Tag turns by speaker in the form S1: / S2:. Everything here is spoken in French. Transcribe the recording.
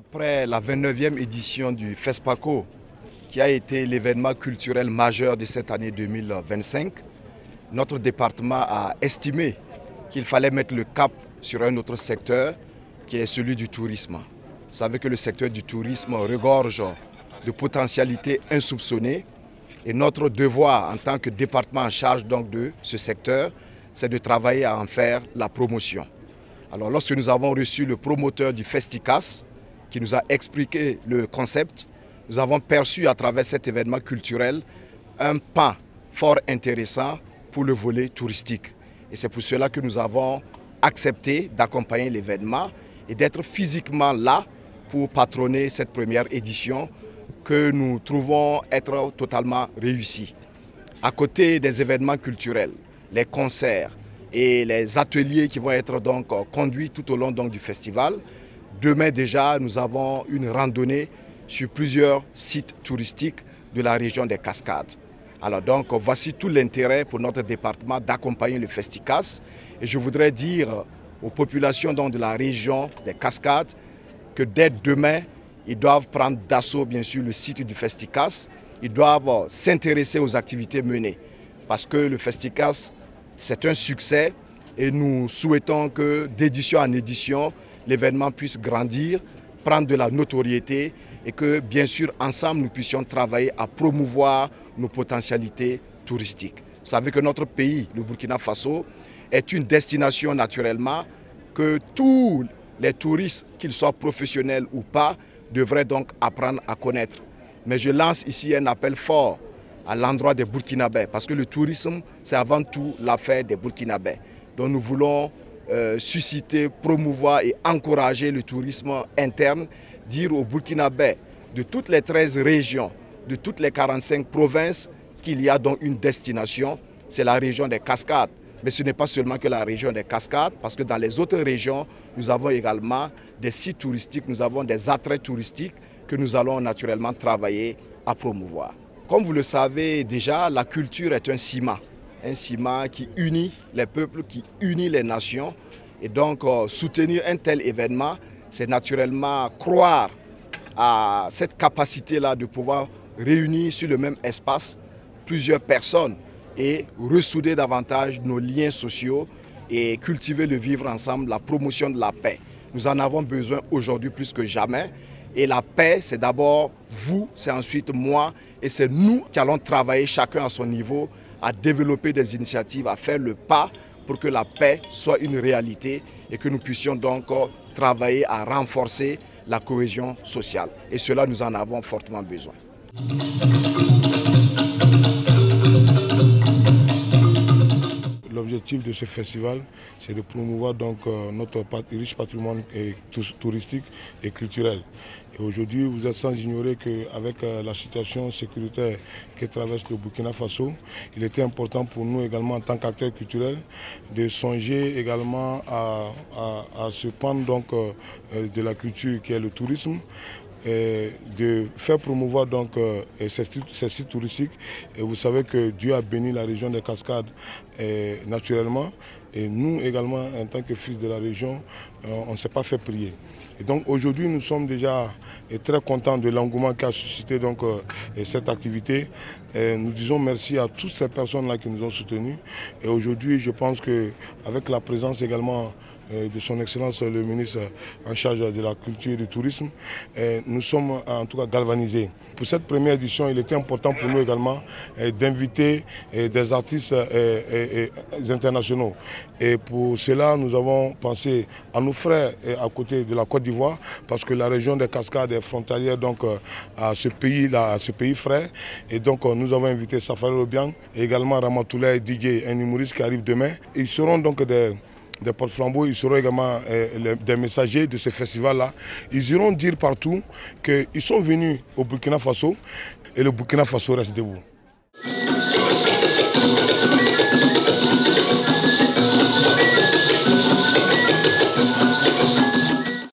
S1: Après la 29e édition du FESPACO, qui a été l'événement culturel majeur de cette année 2025, notre département a estimé qu'il fallait mettre le cap sur un autre secteur qui est celui du tourisme. Vous savez que le secteur du tourisme regorge de potentialités insoupçonnées et notre devoir en tant que département en charge donc de ce secteur, c'est de travailler à en faire la promotion. Alors lorsque nous avons reçu le promoteur du Festicas qui nous a expliqué le concept, nous avons perçu à travers cet événement culturel un pan fort intéressant pour le volet touristique. Et c'est pour cela que nous avons accepté d'accompagner l'événement et d'être physiquement là pour patronner cette première édition que nous trouvons être totalement réussie. À côté des événements culturels, les concerts et les ateliers qui vont être donc conduits tout au long donc du festival, demain déjà nous avons une randonnée sur plusieurs sites touristiques de la région des Cascades. Alors donc voici tout l'intérêt pour notre département d'accompagner le Festicas. Et je voudrais dire aux populations donc de la région des Cascades que dès demain, ils doivent prendre d'assaut bien sûr le site du Festicas. Ils doivent s'intéresser aux activités menées parce que le Festicas, c'est un succès et nous souhaitons que d'édition en édition, l'événement puisse grandir, prendre de la notoriété et que bien sûr ensemble nous puissions travailler à promouvoir nos potentialités touristiques. Vous savez que notre pays, le Burkina Faso, est une destination naturellement que tous les touristes, qu'ils soient professionnels ou pas, devraient donc apprendre à connaître. Mais je lance ici un appel fort à l'endroit des Burkinabés parce que le tourisme, c'est avant tout l'affaire des Burkinabés. Donc nous voulons susciter, promouvoir et encourager le tourisme interne, dire aux Burkinabés de toutes les 13 régions, de toutes les 45 provinces qu'il y a donc une destination, c'est la région des Cascades. Mais ce n'est pas seulement que la région des Cascades, parce que dans les autres régions, nous avons également des sites touristiques, nous avons des attraits touristiques que nous allons naturellement travailler à promouvoir. Comme vous le savez déjà, la culture est un ciment qui unit les peuples, qui unit les nations. Et donc soutenir un tel événement, c'est naturellement croire à cette capacité-là de pouvoir réunir sur le même espace plusieurs personnes et ressouder davantage nos liens sociaux et cultiver le vivre ensemble, la promotion de la paix. Nous en avons besoin aujourd'hui plus que jamais. Et la paix, c'est d'abord vous, c'est ensuite moi, et c'est nous qui allons travailler chacun à son niveau à développer des initiatives, à faire le pas pour que la paix soit une réalité et que nous puissions donc travailler à renforcer la cohésion sociale. Et cela, nous en avons fortement besoin.
S2: L'objectif de ce festival, c'est de promouvoir donc notre riche patrimoine touristique et culturel. Et aujourd'hui, vous êtes sans ignorer qu'avec la situation sécuritaire que traverse le Burkina Faso, il était important pour nous également en tant qu'acteurs culturels de songer également à ce pan donc de la culture qui est le tourisme, de faire promouvoir donc ces sites touristiques. Et vous savez que Dieu a béni la région des Cascades naturellement. Et nous également, en tant que fils de la région, on ne s'est pas fait prier. Et donc aujourd'hui, nous sommes déjà très contents de l'engouement qu'a suscité donc, cette activité. Et nous disons merci à toutes ces personnes-là qui nous ont soutenus. Et aujourd'hui, je pense qu'avec la présence également de son Excellence le ministre en charge de la culture et du tourisme, nous sommes en tout cas galvanisés. Pour cette première édition, il était important pour nous également d'inviter des artistes internationaux. Et pour cela, nous avons pensé à nos frères à côté de la Côte d'Ivoire, parce que la région des Cascades est frontalière donc, à ce pays-là, à ce pays frère. Et donc nous avons invité Safari Obiang et également Ramatoulaye DJ, un humoriste qui arrive demain. Ils seront donc des porte-flambeaux, ils seront également des messagers de ce festival-là. Ils iront dire partout qu'ils sont venus au Burkina Faso et le Burkina Faso reste debout.